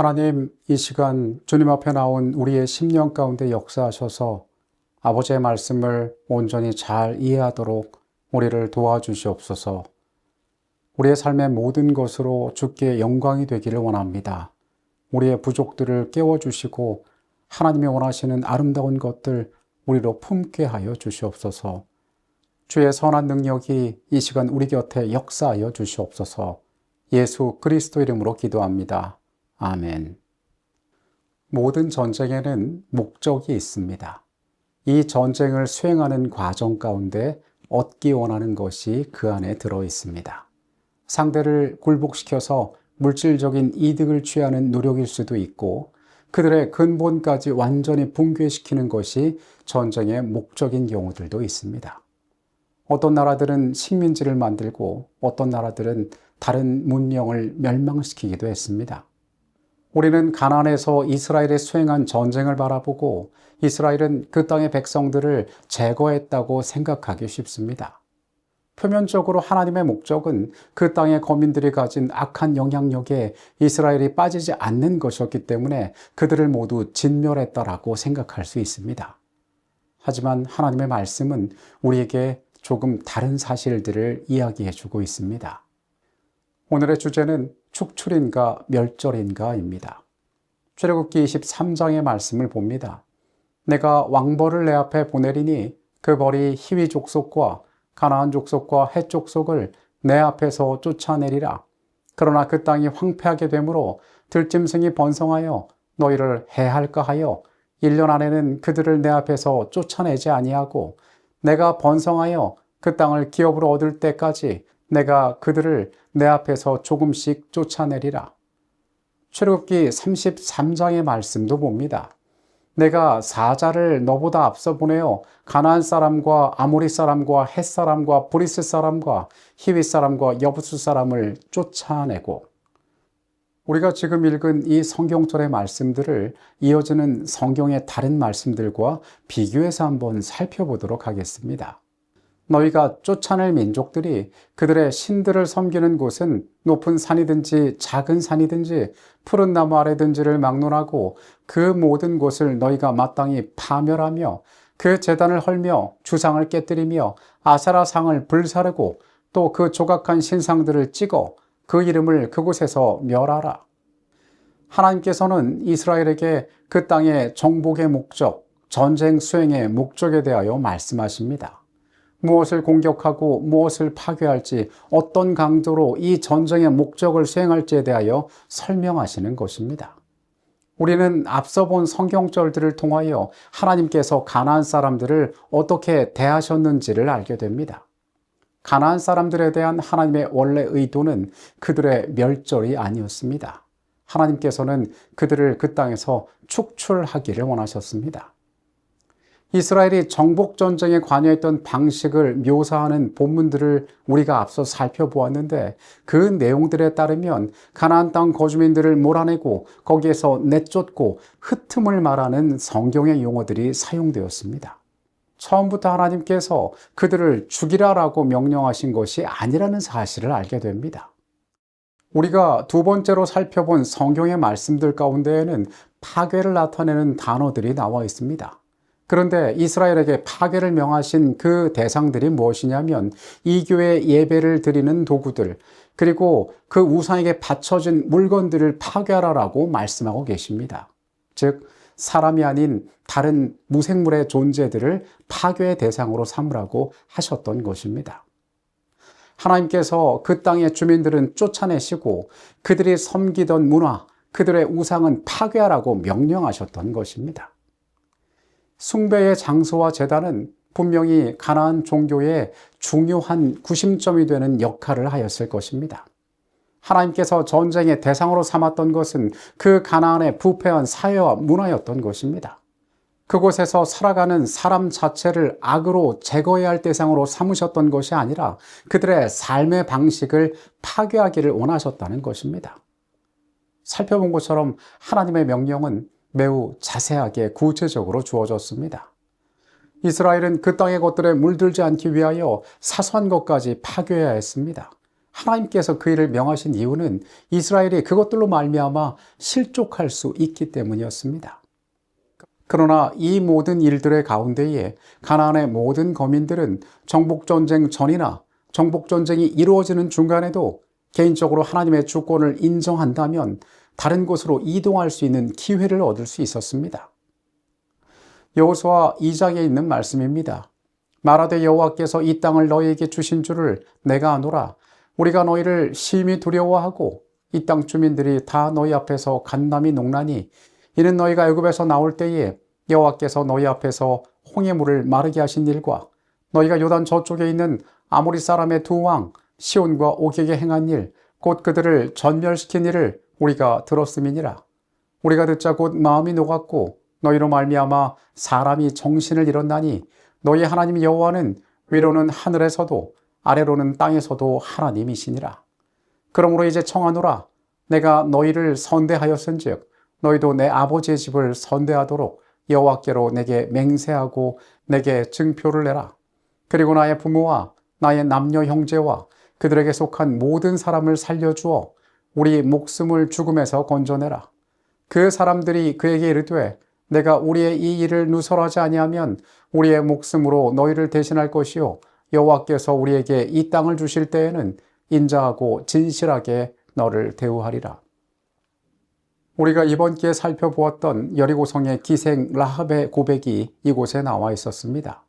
하나님, 이 시간 주님 앞에 나온 우리의 심령 가운데 역사하셔서 아버지의 말씀을 온전히 잘 이해하도록 우리를 도와주시옵소서. 우리의 삶의 모든 것으로 주께 영광이 되기를 원합니다. 우리의 부족들을 깨워주시고 하나님이 원하시는 아름다운 것들 우리로 품게 하여 주시옵소서. 주의 선한 능력이 이 시간 우리 곁에 역사하여 주시옵소서. 예수 그리스도 이름으로 기도합니다. 아멘. 모든 전쟁에는 목적이 있습니다. 이 전쟁을 수행하는 과정 가운데 얻기 원하는 것이 그 안에 들어 있습니다. 상대를 굴복시켜서 물질적인 이득을 취하는 노력일 수도 있고, 그들의 근본까지 완전히 붕괴시키는 것이 전쟁의 목적인 경우들도 있습니다. 어떤 나라들은 식민지를 만들고 어떤 나라들은 다른 문명을 멸망시키기도 했습니다. 우리는 가나안에서 이스라엘이 수행한 전쟁을 바라보고 이스라엘은 그 땅의 백성들을 제거했다고 생각하기 쉽습니다. 표면적으로 하나님의 목적은 그 땅의 거민들이 가진 악한 영향력에 이스라엘이 빠지지 않는 것이었기 때문에 그들을 모두 진멸했다라고 생각할 수 있습니다. 하지만 하나님의 말씀은 우리에게 조금 다른 사실들을 이야기해 주고 있습니다. 오늘의 주제는 축출인가 멸절인가입니다. 출애굽기 23장의 말씀을 봅니다. 내가 왕벌을 내 앞에 보내리니 그 벌이 히위 족속과 가나안 족속과 헷 족속을 내 앞에서 쫓아내리라. 그러나 그 땅이 황폐하게 되므로 들짐승이 번성하여 너희를 해할까 하여 1년 안에는 그들을 내 앞에서 쫓아내지 아니하고 내가 번성하여 그 땅을 기업으로 얻을 때까지 내가 그들을 내 앞에서 조금씩 쫓아내리라. 출애굽기 33장의 말씀도 봅니다. 내가 사자를 너보다 앞서 보내어 가나안 사람과 아모리 사람과 헷 사람과 브리스 사람과 히위 사람과 여부수 사람을 쫓아내고, 우리가 지금 읽은 이 성경절의 말씀들을 이어지는 성경의 다른 말씀들과 비교해서 한번 살펴보도록 하겠습니다. 너희가 쫓아낼 민족들이 그들의 신들을 섬기는 곳은 높은 산이든지 작은 산이든지 푸른 나무 아래든지를 막론하고 그 모든 곳을 너희가 마땅히 파멸하며 그 제단을 헐며 주상을 깨뜨리며 아세라상을 불사르고 또 그 조각한 신상들을 찍어 그 이름을 그곳에서 멸하라. 하나님께서는 이스라엘에게 그 땅의 정복의 목적, 전쟁 수행의 목적에 대하여 말씀하십니다. 무엇을 공격하고 무엇을 파괴할지, 어떤 강도로 이 전쟁의 목적을 수행할지에 대하여 설명하시는 것입니다. 우리는 앞서 본 성경절들을 통하여 하나님께서 가나안 사람들을 어떻게 대하셨는지를 알게 됩니다. 가나안 사람들에 대한 하나님의 원래 의도는 그들의 멸절이 아니었습니다. 하나님께서는 그들을 그 땅에서 축출하기를 원하셨습니다. 이스라엘이 정복전쟁에 관여했던 방식을 묘사하는 본문들을 우리가 앞서 살펴보았는데, 그 내용들에 따르면 가나안 땅 거주민들을 몰아내고 거기에서 내쫓고 흩음을 말하는 성경의 용어들이 사용되었습니다. 처음부터 하나님께서 그들을 죽이라라고 명령하신 것이 아니라는 사실을 알게 됩니다. 우리가 두 번째로 살펴본 성경의 말씀들 가운데에는 파괴를 나타내는 단어들이 나와 있습니다. 그런데 이스라엘에게 파괴를 명하신 그 대상들이 무엇이냐면 이교의 예배를 드리는 도구들, 그리고 그 우상에게 바쳐진 물건들을 파괴하라라고 말씀하고 계십니다. 즉 사람이 아닌 다른 무생물의 존재들을 파괴의 대상으로 삼으라고 하셨던 것입니다. 하나님께서 그 땅의 주민들은 쫓아내시고 그들이 섬기던 문화, 그들의 우상은 파괴하라고 명령하셨던 것입니다. 숭배의 장소와 제단은 분명히 가나안 종교의 중요한 구심점이 되는 역할을 하였을 것입니다. 하나님께서 전쟁의 대상으로 삼았던 것은 그 가나안의 부패한 사회와 문화였던 것입니다. 그곳에서 살아가는 사람 자체를 악으로 제거해야 할 대상으로 삼으셨던 것이 아니라 그들의 삶의 방식을 파괴하기를 원하셨다는 것입니다. 살펴본 것처럼 하나님의 명령은 매우 자세하게 구체적으로 주어졌습니다. 이스라엘은 그 땅의 것들에 물들지 않기 위하여 사소한 것까지 파괴해야 했습니다. 하나님께서 그 일을 명하신 이유는 이스라엘이 그것들로 말미암아 실족할 수 있기 때문이었습니다. 그러나 이 모든 일들의 가운데에 가나안의 모든 거민들은 정복전쟁 전이나 정복전쟁이 이루어지는 중간에도 개인적으로 하나님의 주권을 인정한다면 다른 곳으로 이동할 수 있는 기회를 얻을 수 있었습니다. 여호수아 2장에 있는 말씀입니다. 말하되 여호와께서 이 땅을 너희에게 주신 줄을 내가 아노라. 우리가 너희를 심히 두려워하고 이 땅 주민들이 다 너희 앞에서 간담이 녹나니 이는 너희가 애굽에서 나올 때에 여호와께서 너희 앞에서 홍해 물을 마르게 하신 일과 너희가 요단 저쪽에 있는 아모리 사람의 두 왕 시온과 오격에 행한 일 곧 그들을 전멸시킨 일을 우리가 들었음이니라. 우리가 듣자 곧 마음이 녹았고 너희로 말미암아 사람이 정신을 잃었나니 너희 하나님 여호와는 위로는 하늘에서도 아래로는 땅에서도 하나님이시니라. 그러므로 이제 청하노라. 내가 너희를 선대하였은즉 너희도 내 아버지의 집을 선대하도록 여호와께로 내게 맹세하고 내게 증표를 내라. 그리고 나의 부모와 나의 남녀 형제와 그들에게 속한 모든 사람을 살려주어 우리 목숨을 죽음에서 건져내라. 그 사람들이 그에게 이르되 내가 우리의 이 일을 누설하지 아니하면 우리의 목숨으로 너희를 대신할 것이요 여호와께서 우리에게 이 땅을 주실 때에는 인자하고 진실하게 너를 대우하리라. 우리가 이번 기회에 살펴보았던 여리고성의 기생 라합의 고백이 이곳에 나와 있었습니다.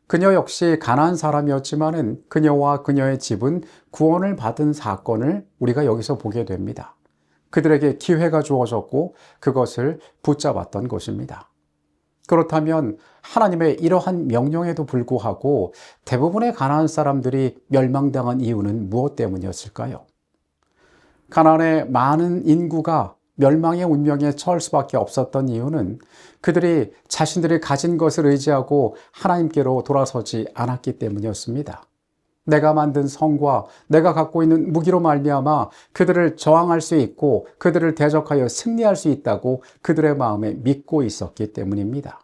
그녀 역시 가나안 사람이었지만은 그녀와 그녀의 집은 구원을 받은 사건을 우리가 여기서 보게 됩니다. 그들에게 기회가 주어졌고 그것을 붙잡았던 것입니다. 그렇다면 하나님의 이러한 명령에도 불구하고 대부분의 가나안 사람들이 멸망당한 이유는 무엇 때문이었을까요? 가나안의 많은 인구가 멸망의 운명에 처할 수밖에 없었던 이유는 그들이 자신들이 가진 것을 의지하고 하나님께로 돌아서지 않았기 때문이었습니다. 내가 만든 성과 내가 갖고 있는 무기로 말미암아 그들을 저항할 수 있고 그들을 대적하여 승리할 수 있다고 그들의 마음에 믿고 있었기 때문입니다.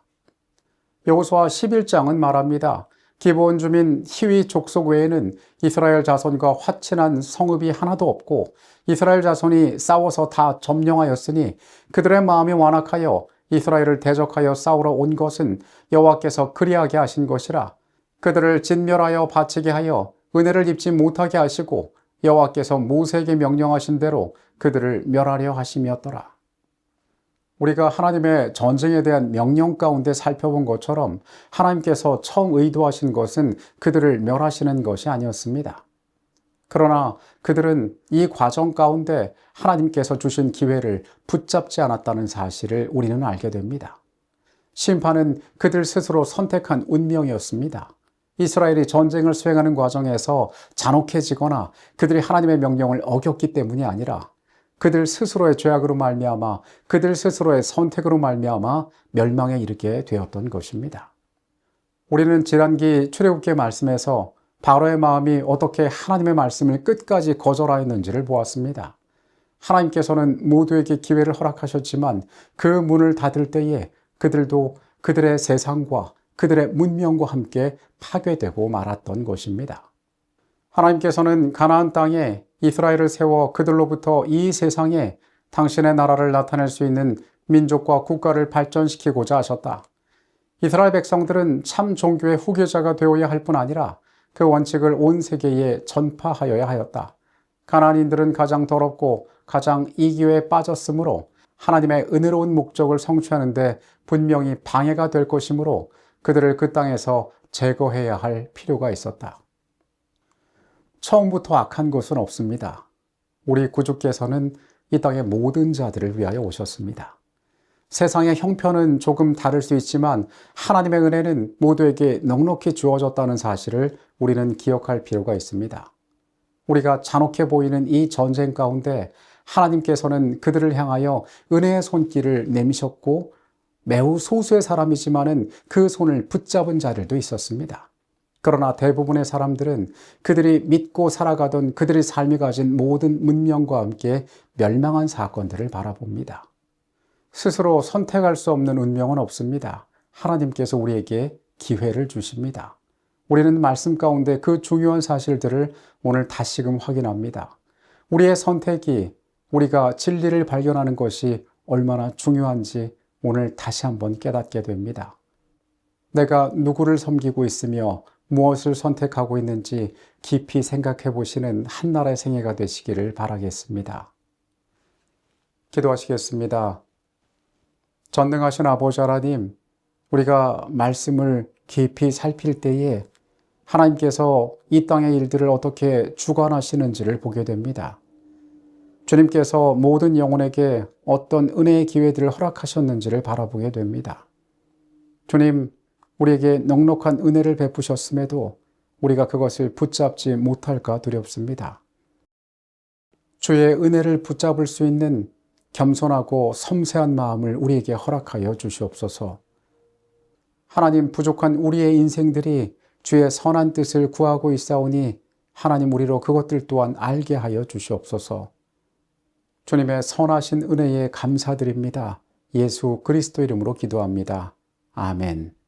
여호수아 11장은 말합니다. 기브온 주민 히위 족속 외에는 이스라엘 자손과 화친한 성읍이 하나도 없고 이스라엘 자손이 싸워서 다 점령하였으니 그들의 마음이 완악하여 이스라엘을 대적하여 싸우러 온 것은 여호와께서 그리하게 하신 것이라. 그들을 진멸하여 바치게 하여 은혜를 입지 못하게 하시고 여호와께서 모세에게 명령하신 대로 그들을 멸하려 하심이었더라. 우리가 하나님의 전쟁에 대한 명령 가운데 살펴본 것처럼 하나님께서 처음 의도하신 것은 그들을 멸하시는 것이 아니었습니다. 그러나 그들은 이 과정 가운데 하나님께서 주신 기회를 붙잡지 않았다는 사실을 우리는 알게 됩니다. 심판은 그들 스스로 선택한 운명이었습니다. 이스라엘이 전쟁을 수행하는 과정에서 잔혹해지거나 그들이 하나님의 명령을 어겼기 때문이 아니라 그들 스스로의 죄악으로 말미암아 그들 스스로의 선택으로 말미암아 멸망에 이르게 되었던 것입니다. 우리는 지난기 출애굽기 말씀에서 바로의 마음이 어떻게 하나님의 말씀을 끝까지 거절하였는지를 보았습니다. 하나님께서는 모두에게 기회를 허락하셨지만 그 문을 닫을 때에 그들도 그들의 세상과 그들의 문명과 함께 파괴되고 말았던 것입니다. 하나님께서는 가나안 땅에 이스라엘을 세워 그들로부터 이 세상에 당신의 나라를 나타낼 수 있는 민족과 국가를 발전시키고자 하셨다. 이스라엘 백성들은 참 종교의 후계자가 되어야 할 뿐 아니라 그 원칙을 온 세계에 전파하여야 하였다. 가나안인들은 가장 더럽고 가장 이기에 빠졌으므로 하나님의 은혜로운 목적을 성취하는 데 분명히 방해가 될 것이므로 그들을 그 땅에서 제거해야 할 필요가 있었다. 처음부터 악한 것은 없습니다. 우리 구주께서는 이 땅의 모든 자들을 위하여 오셨습니다. 세상의 형편은 조금 다를 수 있지만 하나님의 은혜는 모두에게 넉넉히 주어졌다는 사실을 우리는 기억할 필요가 있습니다. 우리가 잔혹해 보이는 이 전쟁 가운데 하나님께서는 그들을 향하여 은혜의 손길을 내미셨고 매우 소수의 사람이지만은 그 손을 붙잡은 자들도 있었습니다. 그러나 대부분의 사람들은 그들이 믿고 살아가던 그들의 삶이 가진 모든 문명과 함께 멸망한 사건들을 바라봅니다. 스스로 선택할 수 없는 운명은 없습니다. 하나님께서 우리에게 기회를 주십니다. 우리는 말씀 가운데 그 중요한 사실들을 오늘 다시금 확인합니다. 우리의 선택이 우리가 진리를 발견하는 것이 얼마나 중요한지 오늘 다시 한번 깨닫게 됩니다. 내가 누구를 섬기고 있으며 무엇을 선택하고 있는지 깊이 생각해 보시는 한나라의 생애가 되시기를 바라겠습니다. 기도하시겠습니다. 전능하신 아버지 하나님, 우리가 말씀을 깊이 살필 때에 하나님께서 이 땅의 일들을 어떻게 주관하시는지를 보게 됩니다. 주님께서 모든 영혼에게 어떤 은혜의 기회들을 허락하셨는지를 바라보게 됩니다. 주님, 우리에게 넉넉한 은혜를 베푸셨음에도 우리가 그것을 붙잡지 못할까 두렵습니다. 주의 은혜를 붙잡을 수 있는 겸손하고 섬세한 마음을 우리에게 허락하여 주시옵소서. 하나님, 부족한 우리의 인생들이 주의 선한 뜻을 구하고 있사오니 하나님, 우리로 그것들 또한 알게 하여 주시옵소서. 주님의 선하신 은혜에 감사드립니다. 예수 그리스도 이름으로 기도합니다. 아멘.